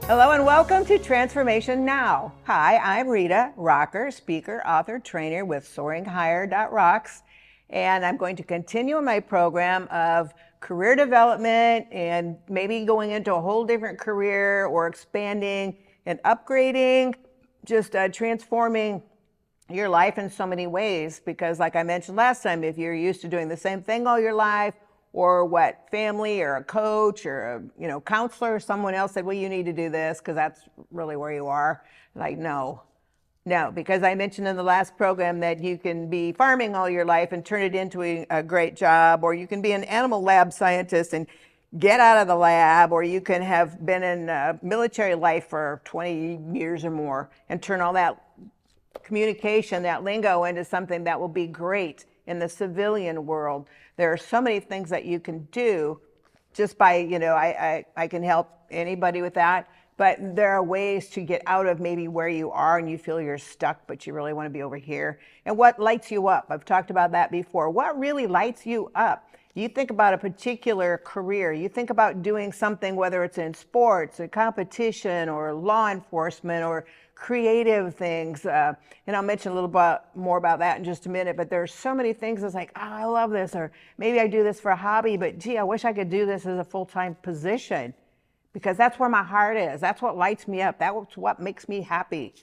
Hello and welcome to Transformation Now. Hi, I'm Rita, rocker, speaker, author, trainer with soaringhigher.rocks, and I'm going to continue my program of career development and maybe going into a whole different career or expanding and upgrading, just transforming your life in so many ways. Because like I mentioned last time, if you're used to doing the same thing all your life, or what family or a coach or a counselor or someone else said, well, you need to do this because that's really where you are. Like, no, because I mentioned in the last program that you can be farming all your life and turn it into a great job, or you can be an animal lab scientist and get out of the lab, or you can have been in military life for 20 years or more and turn all that communication, that lingo, into something that will be great in the civilian world. There are so many things that you can do just by, I can help anybody with that, but there are ways to get out of maybe where you are and you feel you're stuck, but you really want to be over here. And what lights you up? I've talked about that before. What really lights you up? You think about a particular career. You think about doing something, whether it's in sports, a competition, or law enforcement, or creative things. And I'll mention a little bit more about that in just a minute, but there's so many things that's like, oh, I love this, or maybe I do this for a hobby, but gee, I wish I could do this as a full-time position, because that's where my heart is. That's what lights me up. That's what makes me happy.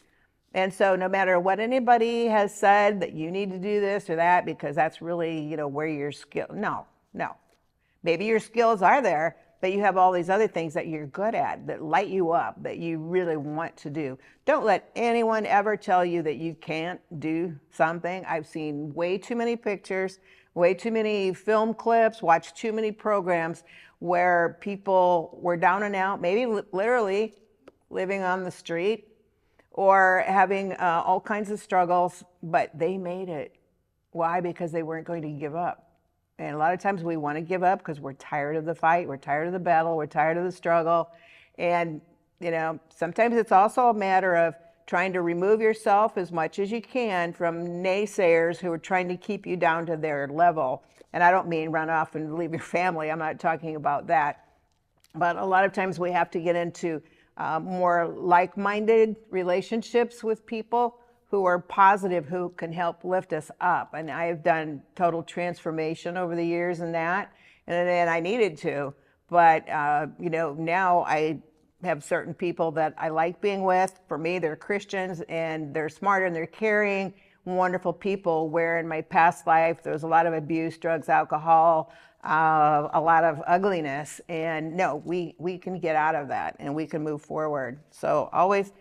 And so no matter what anybody has said that you need to do this or that, because that's really, where your skill, no. Maybe your skills are there, but you have all these other things that you're good at, that light you up, that you really want to do. Don't let anyone ever tell you that you can't do something. I've seen way too many pictures, way too many film clips, watched too many programs where people were down and out, maybe literally living on the street or having all kinds of struggles, but they made it. Why? Because they weren't going to give up. And a lot of times we want to give up because we're tired of the fight, we're tired of the battle, we're tired of the struggle. And, sometimes it's also a matter of trying to remove yourself as much as you can from naysayers who are trying to keep you down to their level. And I don't mean run off and leave your family. I'm not talking about that. But a lot of times we have to get into more like-minded relationships with people who are positive, who can help lift us up. And I have done total transformation over the years in that, and I needed to. But, now I have certain people that I like being with. For me, they're Christians, and they're smart, and they're caring, wonderful people, where in my past life, there was a lot of abuse, drugs, alcohol, a lot of ugliness. And no, we can get out of that, and we can move forward. So always,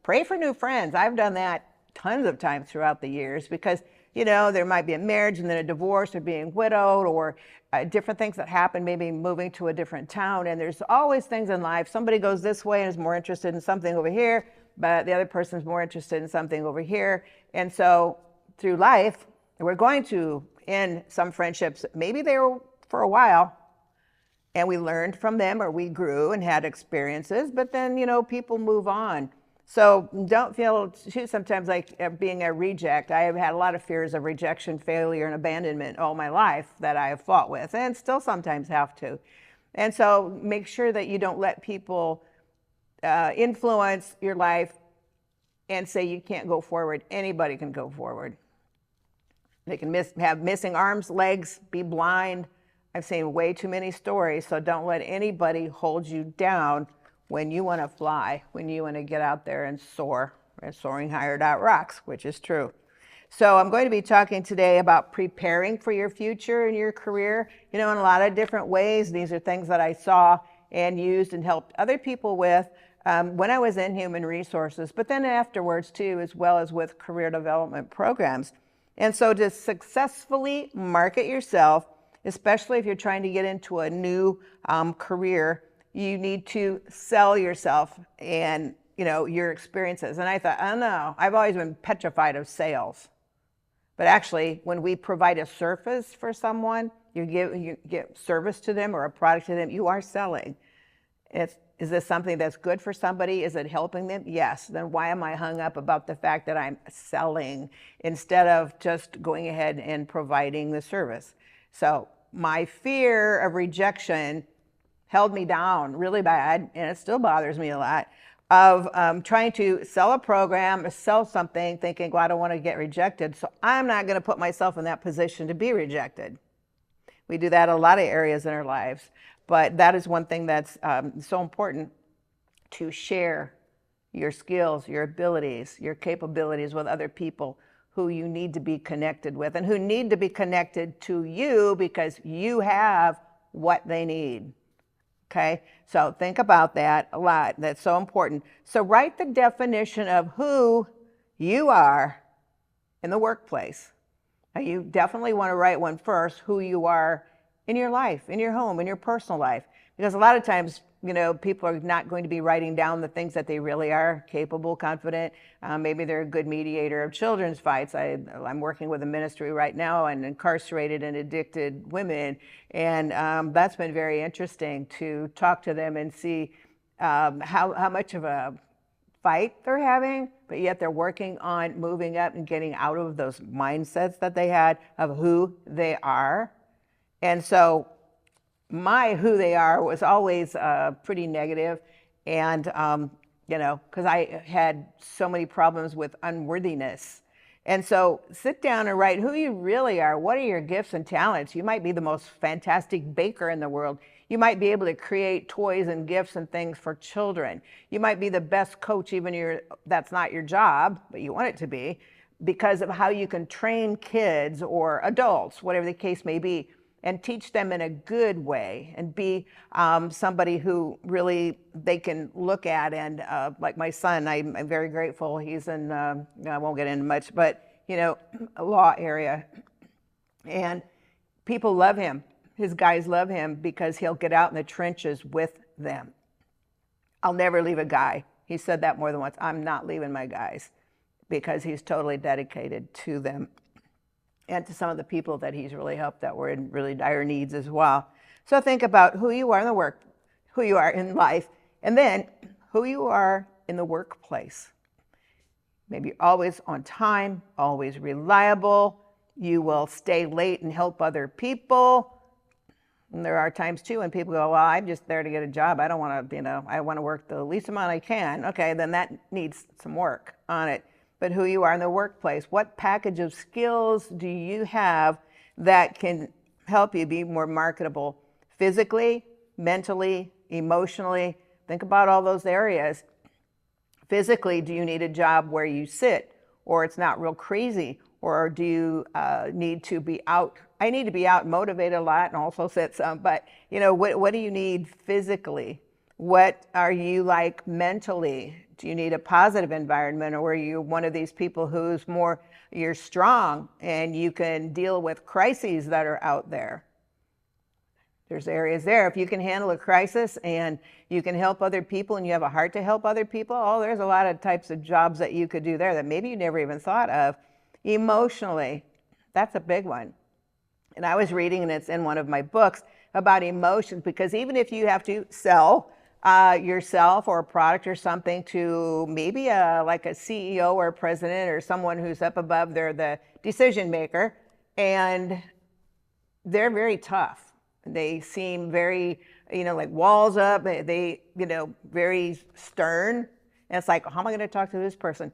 pray for new friends. I've done that tons of times throughout the years, because, there might be a marriage and then a divorce, or being widowed, or different things that happen, maybe moving to a different town. And there's always things in life. Somebody goes this way and is more interested in something over here, but the other person's more interested in something over here. And so through life, we're going to end some friendships. Maybe they were for a while, and we learned from them, or we grew and had experiences, but then, people move on. So don't feel sometimes like being a reject. I have had a lot of fears of rejection, failure, and abandonment all my life that I have fought with, and still sometimes have to. And so make sure that you don't let people influence your life and say you can't go forward. Anybody can go forward. They can have missing arms, legs, be blind. I've seen way too many stories, so don't let anybody hold you down when you want to fly, when you want to get out there and soar, at soaringhigher.rocks, which is true. So I'm going to be talking today about preparing for your future and your career, in a lot of different ways. These are things that I saw and used and helped other people with when I was in human resources, but then afterwards too, as well as with career development programs. And so to successfully market yourself, especially if you're trying to get into a new career, you need to sell yourself and, your experiences. And I thought, oh no, I've always been petrified of sales. But actually, when we provide a service for someone, you give service to them or a product to them, you are selling. Is this something that's good for somebody? Is it helping them? Yes. Then why am I hung up about the fact that I'm selling instead of just going ahead and providing the service? So my fear of rejection held me down really bad, and it still bothers me a lot, of trying to sell a program or sell something thinking, well, I don't want to get rejected, so I'm not going to put myself in that position to be rejected. We do that in a lot of areas in our lives, but that is one thing that's so important, to share your skills, your abilities, your capabilities with other people who you need to be connected with and who need to be connected to you because you have what they need. Okay, so think about that a lot. That's so important. So write the definition of who you are in the workplace. Now, you definitely want to write one first, who you are in your life, in your home, in your personal life. Because a lot of times, people are not going to be writing down the things that they really are: capable, confident. Maybe they're a good mediator of children's fights. I'm working with a ministry right now on incarcerated and addicted women. And that's been very interesting to talk to them and see how much of a fight they're having, but yet they're working on moving up and getting out of those mindsets that they had of who they are. And so my who they are was always pretty negative, and because I had so many problems with unworthiness. And so sit down and write who you really are. What are your gifts and talents? You might be the most fantastic baker in the world. You might be able to create toys and gifts and things for children. You might be the best coach, even that's not your job, but you want it to be, because of how you can train kids or adults, whatever the case may be, and teach them in a good way, and be somebody who really they can look at. And like my son, I'm very grateful. He's in, I won't get into much, but a law area. And people love him. His guys love him because he'll get out in the trenches with them. I'll never leave a guy. He said that more than once. I'm not leaving my guys, because he's totally dedicated to them and to some of the people that he's really helped that were in really dire needs as well. So think about who you are in the work, who you are in life, and then who you are in the workplace. Maybe always on time, always reliable. You will stay late and help other people. And there are times too when people go, well, I'm just there to get a job. I don't want to, I want to work the least amount I can. Okay, then that needs some work on it. But who you are in the workplace, what package of skills do you have that can help you be more marketable physically, mentally, emotionally? Think about all those areas. Physically, do you need a job where you sit, or it's not real crazy, or do you need to be out? I need to be out motivated a lot and also sit some, but what do you need physically? What are you like mentally? Do you need a positive environment, or are you one of these people who's more, you're strong and you can deal with crises that are out there? There's areas there. If you can handle a crisis and you can help other people and you have a heart to help other people, there's a lot of types of jobs that you could do there that maybe you never even thought of. Emotionally, that's a big one. And I was reading, and it's in one of my books, about emotions, because even if you have to sell yourself or a product or something to maybe like a CEO or a president or someone who's up above, they're the decision maker, and they're very tough. They seem very, like walls up, they very stern. And it's like, how am I going to talk to this person?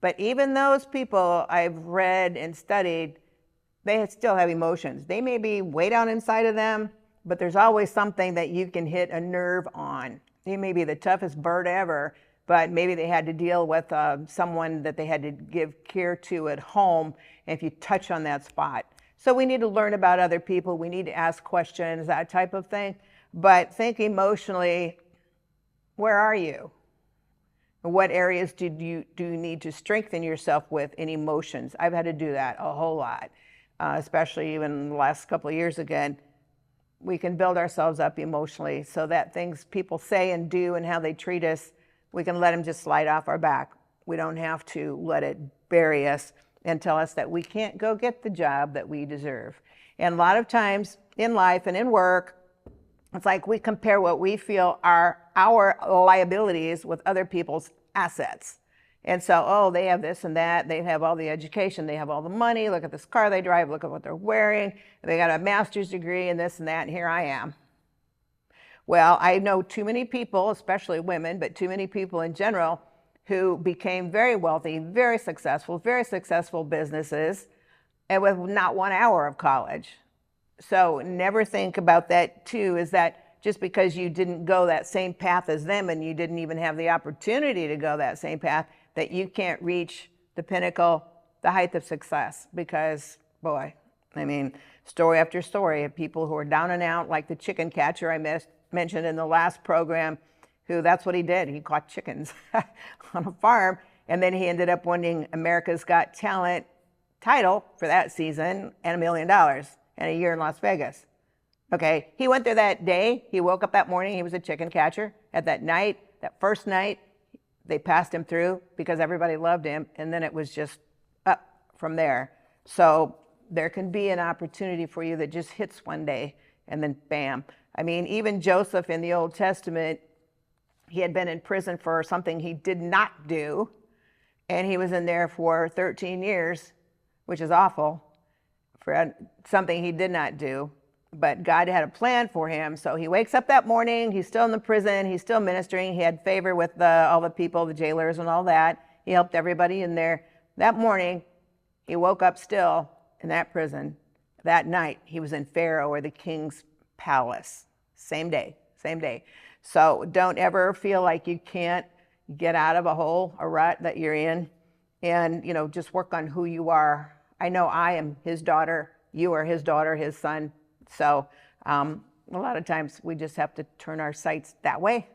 But even those people I've read and studied, they still have emotions. They may be way down inside of them, but there's always something that you can hit a nerve on. They may be the toughest bird ever, but maybe they had to deal with someone that they had to give care to at home, and if you touch on that spot. So we need to learn about other people. We need to ask questions, that type of thing. But think emotionally, where are you? What areas do you need to strengthen yourself with in emotions? I've had to do that a whole lot, especially even the last couple of years again. We can build ourselves up emotionally so that things people say and do and how they treat us, we can let them just slide off our back. We don't have to let it bury us and tell us that we can't go get the job that we deserve. And a lot of times in life and in work, it's like we compare what we feel are our liabilities with other people's assets. And so, they have this and that, they have all the education, they have all the money, look at this car they drive, look at what they're wearing, they got a master's degree and this and that, and here I am. Well, I know too many people, especially women, but too many people in general, who became very wealthy, very successful businesses, and with not 1 hour of college. So never think about that too, is that just because you didn't go that same path as them and you didn't even have the opportunity to go that same path, that you can't reach the pinnacle, the height of success. Because, boy, I mean, story after story of people who are down and out, like the chicken catcher I mentioned in the last program, who that's what he did. He caught chickens on a farm, and then he ended up winning America's Got Talent title for that season and $1 million and a year in Las Vegas. Okay, he went there that day. He woke up that morning. He was a chicken catcher. At that night, that first night, they passed him through because everybody loved him, and then it was just up from there. So there can be an opportunity for you that just hits one day, and then bam. I mean, even Joseph in the Old Testament, he had been in prison for something he did not do, and he was in there for 13 years, which is awful, for something he did not do. But God had a plan for him. So he wakes up that morning, he's still in the prison, he's still ministering. He had favor with all the people, the jailers and all that. He helped everybody in there. That morning, he woke up still in that prison. That night, he was in Pharaoh or the king's palace. Same day. So don't ever feel like you can't get out of a hole, a rut that you're in, and just work on who you are. I know I am his daughter, you are his daughter, his son. So a lot of times we just have to turn our sights that way,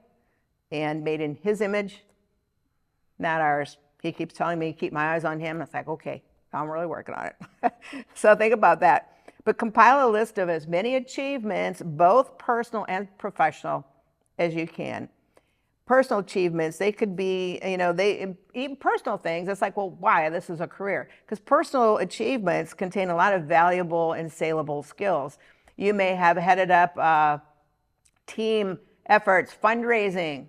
and made in his image, not ours. He keeps telling me, keep my eyes on him. It's like, okay, I'm really working on it. So think about that. But compile a list of as many achievements, both personal and professional, as you can. Personal achievements, they could be, even personal things. It's like, well, why? This is a career. Because personal achievements contain a lot of valuable and saleable skills. You may have headed up team efforts, fundraising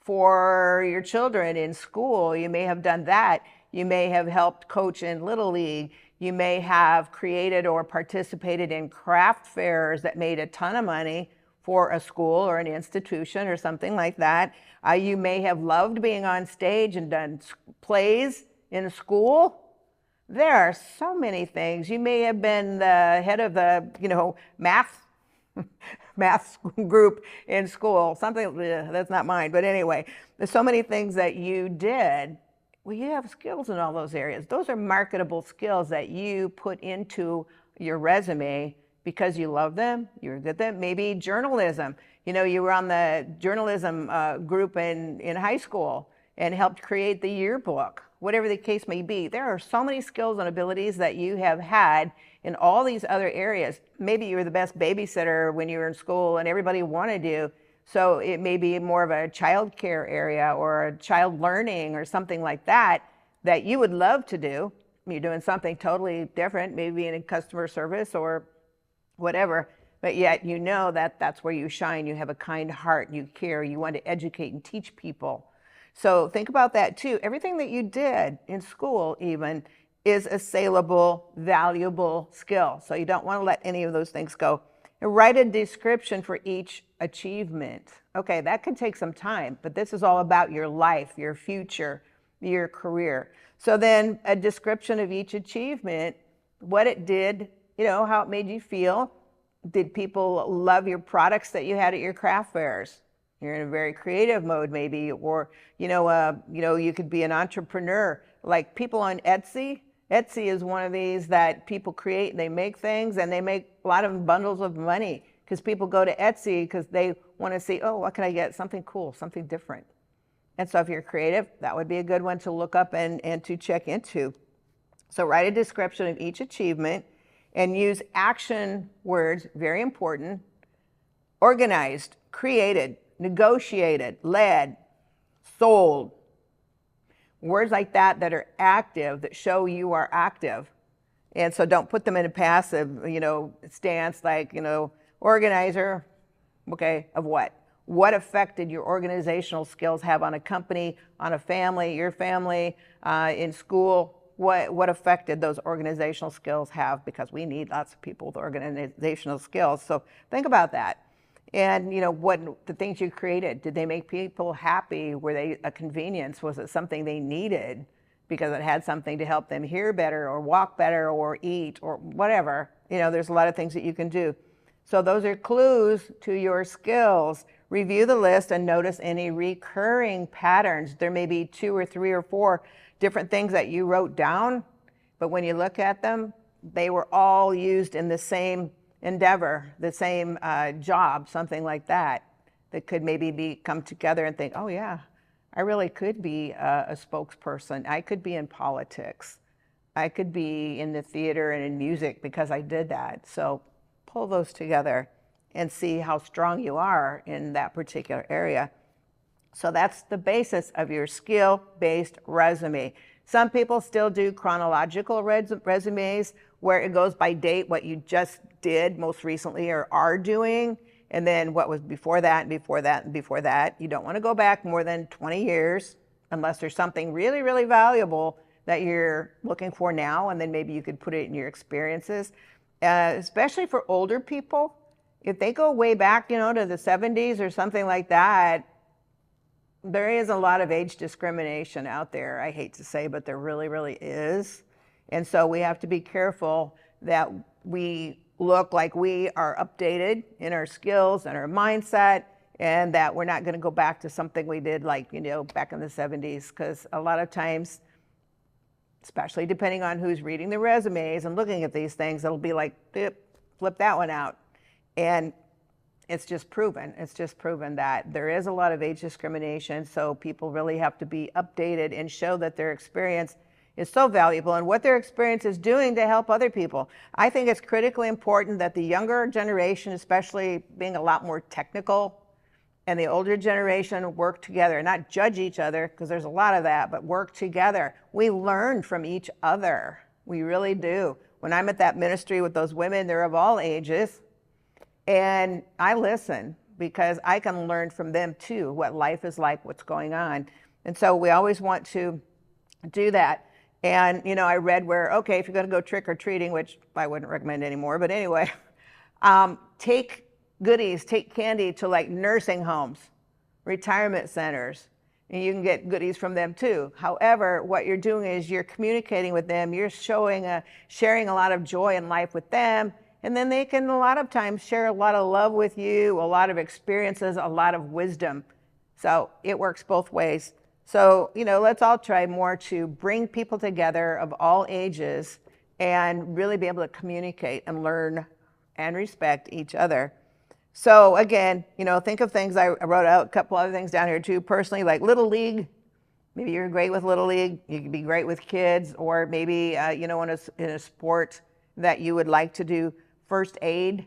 for your children in school. You may have done that. You may have helped coach in Little League. You may have created or participated in craft fairs that made a ton of money for a school or an institution or something like that. You may have loved being on stage and done plays in school. There are so many things. You may have been the head of the, math group in school. Something that's not mine, but anyway, there's so many things that you did. Well, you have skills in all those areas. Those are marketable skills that you put into your resume because you love them, you're good at them. Maybe journalism. You were on the journalism group in high school and helped create the yearbook, whatever the case may be. There are so many skills and abilities that you have had in all these other areas. Maybe you were the best babysitter when you were in school and everybody wanted you. So it may be more of a child care area or a child learning or something like that that you would love to do. You're doing something totally different, maybe in customer service or whatever, but yet that that's where you shine. You have a kind heart, you care, you want to educate and teach people. So think about that too. Everything that you did in school even is a saleable, valuable skill. So you don't want to let any of those things go. And write a description for each achievement. Okay, that could take some time, but this is all about your life, your future, your career. So then a description of each achievement, what it did, how it made you feel. Did people love your products that you had at your craft fairs? You're in a very creative mode maybe, or, you could be an entrepreneur. Like people on Etsy. Etsy is one of these that people create, they make things, and they make a lot of bundles of money because people go to Etsy because they want to see, oh, what can I get? Something cool, something different. And so if you're creative, that would be a good one to look up and to check into. So write a description of each achievement and use action words, very important. Organized, created, negotiated, led, sold. Words like that are active, that show you are active. And so don't put them in a passive, stance like, organizer, okay, of what? What effect did your organizational skills have on a company, on a family, your family, in school? What effect did those organizational skills have? Because we need lots of people with organizational skills. So think about that. And what the things you created, did they make people happy? Were they a convenience? Was it something they needed because it had something to help them hear better or walk better or eat or whatever? There's a lot of things that you can do. So those are clues to your skills. Review the list and notice any recurring patterns. There may be 2 or 3 or 4 different things that you wrote down, but when you look at them, they were all used in the same endeavor, the same job, something like that, that could maybe come together and think, oh yeah, I really could be a spokesperson. I could be in politics. I could be in the theater and in music because I did that. So pull those together and see how strong you are in that particular area. So that's the basis of your skill-based resume. Some people still do chronological resumes where it goes by date, what you just did most recently or are doing, and then what was before that and before that and before that. You don't want to go back more than 20 years unless there's something really, really valuable that you're looking for now, and then maybe you could put it in your experiences. Especially for older people, if they go way back, to the 70s or something like that, there is a lot of age discrimination out there. I hate to say, but there really, really is. And so we have to be careful that we look like we are updated in our skills and our mindset, and that we're not going to go back to something we did like, back in the 70s, because a lot of times, especially depending on who's reading the resumes and looking at these things, it'll be like, flip that one out. And it's just proven that there is a lot of age discrimination. So people really have to be updated and show that their experience is so valuable and what their experience is doing to help other people. I think it's critically important that the younger generation, especially being a lot more technical, and the older generation work together, not judge each other, because there's a lot of that, but work together. We learn from each other. We really do. When I'm at that ministry with those women, they're of all ages, and I listen because I can learn from them too, what life is like, what's going on. And so we always want to do that. And, I read where, okay, if you're going to go trick-or-treating, which I wouldn't recommend anymore, but anyway, take goodies, take candy to like nursing homes, retirement centers, and you can get goodies from them too. However, what you're doing is you're communicating with them, you're sharing a lot of joy in life with them, and then they can a lot of times share a lot of love with you, a lot of experiences, a lot of wisdom. So it works both ways. So, let's all try more to bring people together of all ages and really be able to communicate and learn and respect each other. So again, think of things. I wrote out a couple other things down here too, personally, like Little League. Maybe you're great with Little League. You could be great with kids, or maybe, in a sport that you would like to do first aid.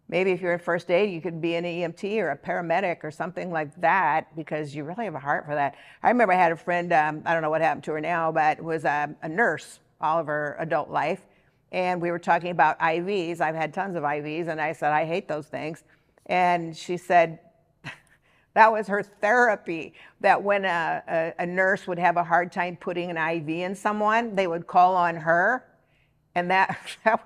Maybe if you're in first aid, you could be an EMT or a paramedic or something like that, because you really have a heart for that. I remember I had a friend, I don't know what happened to her now, but was a nurse all of her adult life. And we were talking about IVs. I've had tons of IVs, and I said, I hate those things. And she said that was her therapy, that when a nurse would have a hard time putting an IV in someone, they would call on her. And that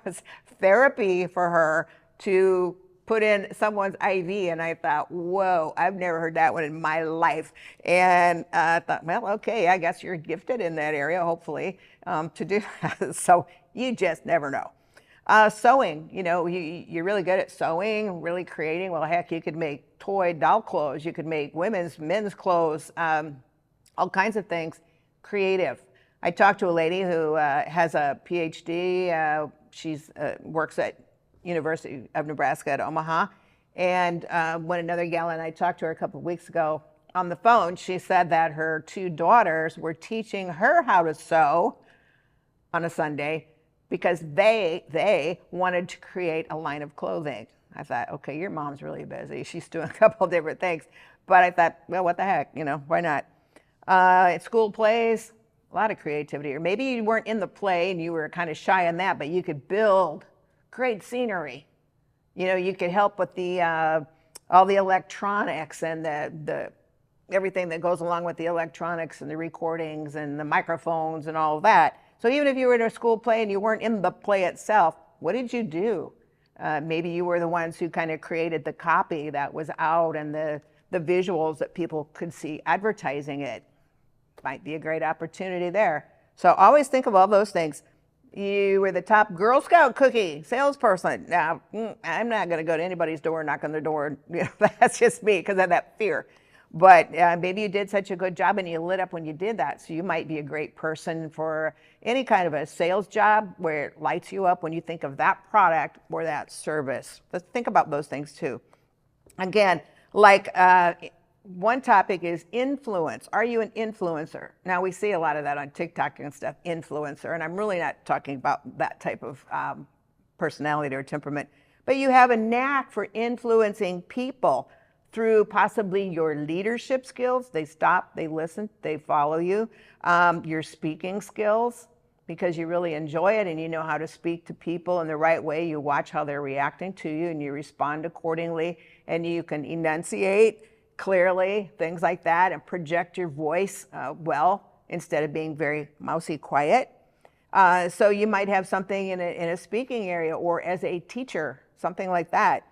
was therapy for her, to put in someone's IV. And I thought, whoa, I've never heard that one in my life. And I thought, well, okay, I guess you're gifted in that area, hopefully, to do that. So you just never know. Sewing, you're really good at sewing, really creating. Well, heck, you could make toy doll clothes. You could make men's clothes, all kinds of things. Creative. I talked to a lady who has a PhD. She's works at University of Nebraska at Omaha. And when another gal and I talked to her a couple of weeks ago on the phone, she said that her 2 daughters were teaching her how to sew on a Sunday because they wanted to create a line of clothing. I thought, okay, your mom's really busy. She's doing a couple of different things. But I thought, well, what the heck, why not? At school plays, a lot of creativity. Or maybe you weren't in the play and you were kind of shy on that, but you could build great scenery. You could help with all the electronics and the everything that goes along with the electronics and the recordings and the microphones and all of that. So even if you were in a school play and you weren't in the play itself, what did you do? Maybe you were the ones who kind of created the copy that was out and the visuals that people could see advertising it. Might be a great opportunity there. So always think of all those things. You were the top Girl Scout cookie salesperson. Now, I'm not going to go to anybody's door and knock on their door. You know, that's just me because I have that fear. But maybe you did such a good job and you lit up when you did that. So you might be a great person for any kind of a sales job where it lights you up when you think of that product or that service. Let's think about those things too. Again, like one topic is influence. Are you an influencer? Now we see a lot of that on TikTok and stuff, influencer, and I'm really not talking about that type of personality or temperament, but you have a knack for influencing people through possibly your leadership skills. They stop, they listen, they follow you. Your speaking skills, because you really enjoy it and you know how to speak to people in the right way. You watch how they're reacting to you and you respond accordingly, and you can enunciate clearly, things like that, and project your voice well instead of being very mousy quiet. So you might have something in a speaking area or as a teacher, something like that.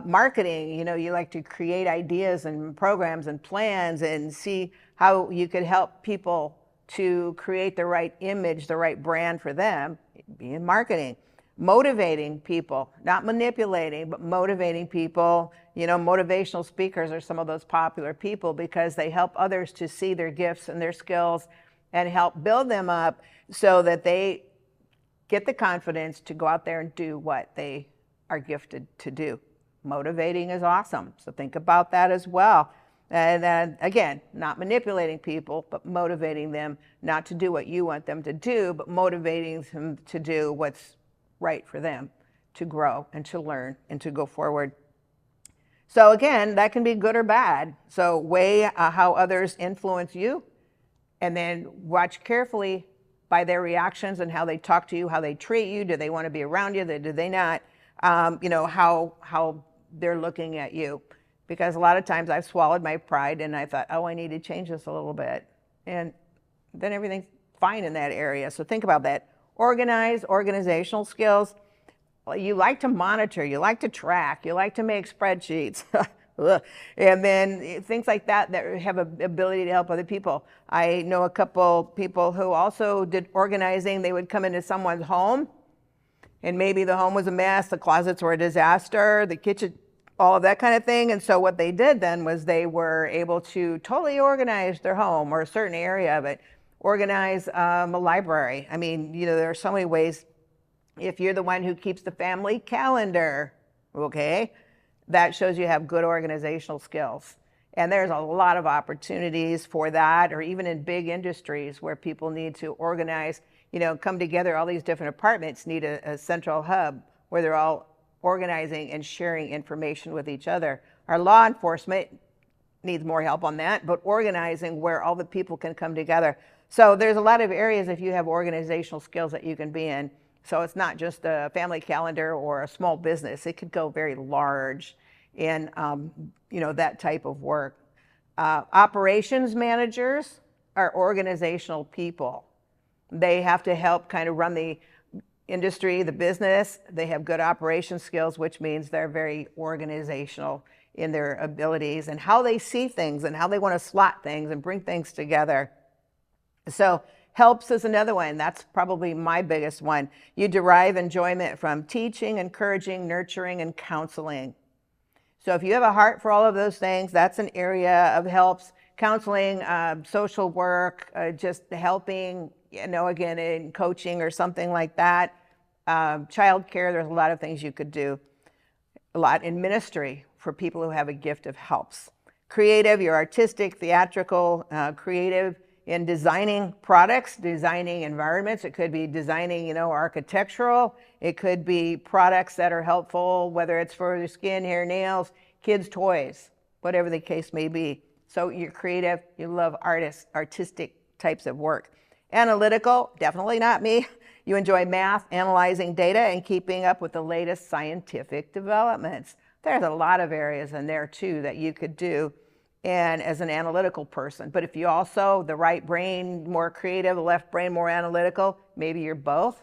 Marketing, you know, you like to create ideas and programs and plans and see how you could help people to create the right image, the right brand for them. Be in marketing. Motivating people, not manipulating, but motivating people. You know, motivational speakers are some of those popular people because they help others to see their gifts and their skills and help build them up so that they get the confidence to go out there and do what they are gifted to do. Motivating is awesome, so think about that as well. And then again, not manipulating people, but motivating them not to do what you want them to do, but motivating them to do what's right for them, to grow and to learn and to go forward. So again, that can be good or bad. So weigh how others influence you, and then watch carefully by their reactions and how they talk to you, how they treat you. Do they want to be around you? Do they not? You know, how they're looking at you. Because a lot of times I've swallowed my pride and I thought, oh, I need to change this a little bit. And then everything's fine in that area. So think about that. Organizational skills. Well, you like to monitor, you like to track, you like to make spreadsheets. And then things like that that have an ability to help other people. I know a couple people who also did organizing. They would come into someone's home and maybe the home was a mess, the closets were a disaster, the kitchen, all of that kind of thing. And so what they did then was they were able to totally organize their home or a certain area of it. Organize a library. I mean, you know, there are so many ways. If you're the one who keeps the family calendar, okay, that shows you have good organizational skills. And there's a lot of opportunities for that, or even in big industries where people need to organize, you know, come together. All these different departments need a central hub where they're all organizing and sharing information with each other. Our law enforcement needs more help on that, but organizing where all the people can come together. So there's a lot of areas if you have organizational skills that you can be in. So it's not just a family calendar or a small business. It could go very large in, you know, that type of work. Operations managers are organizational people. They have to help kind of run the industry, the business. They have good operation skills, which means they're very organizational in their abilities and how they see things and how they want to slot things and bring things together. So helps is another one. That's probably my biggest one. You derive enjoyment from teaching, encouraging, nurturing, and counseling. So if you have a heart for all of those things, that's an area of helps. Counseling, social work, just helping, you know, again, in coaching or something like that. Child care, there's a lot of things you could do. A lot in ministry for people who have a gift of helps. Creative, you're artistic, theatrical, creative in designing products, designing environments. It could be designing, you know, architectural. It could be products that are helpful, whether it's for your skin, hair, nails, kids' toys, whatever the case may be. So you're creative, you love artistic types of work. Analytical, definitely not me. You enjoy math, analyzing data, and keeping up with the latest scientific developments. There's a lot of areas in there too that you could do and as an analytical person. But if you also, the right brain more creative, the left brain more analytical, maybe you're both.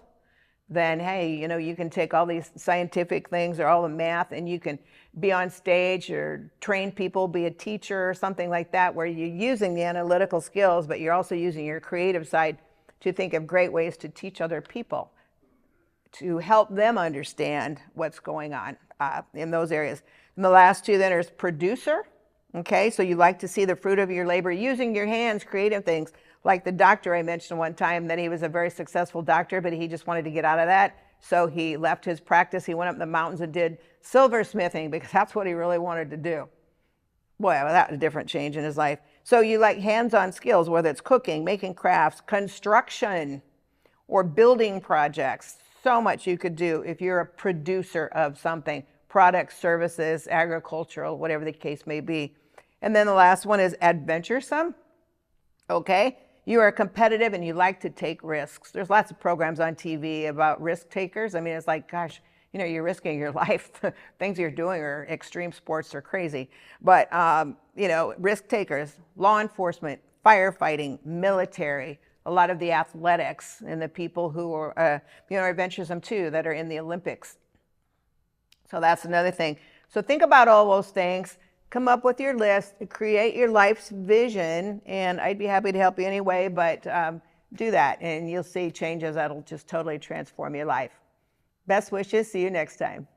then hey, you know, you can take all these scientific things or all the math and you can be on stage or train people, be a teacher or something like that, where you're using the analytical skills, but you're also using your creative side to think of great ways to teach other people, to help them understand what's going on in those areas. And the last two then is producer. Okay, so you like to see the fruit of your labor, using your hands, creative things. Like the doctor I mentioned one time, that he was a very successful doctor, but he just wanted to get out of that. So he left his practice. He went up in the mountains and did silversmithing because that's what he really wanted to do. Boy, well, that was a different change in his life. So you like hands-on skills, whether it's cooking, making crafts, construction, or building projects. So much you could do if you're a producer of something, products, services, agricultural, whatever the case may be. And then the last one is adventuresome. Okay, you are competitive and you like to take risks. There's lots of programs on TV about risk takers. I mean, it's like, gosh, you know, you're risking your life. Things you're doing are extreme sports are crazy. But, you know, risk takers, law enforcement, firefighting, military, a lot of the athletics and the people who are, you know, are adventuresome too, that are in the Olympics. So that's another thing. So think about all those things. Come up with your list, create your life's vision, and I'd be happy to help you anyway, but do that and you'll see changes that'll just totally transform your life. Best wishes. See you next time.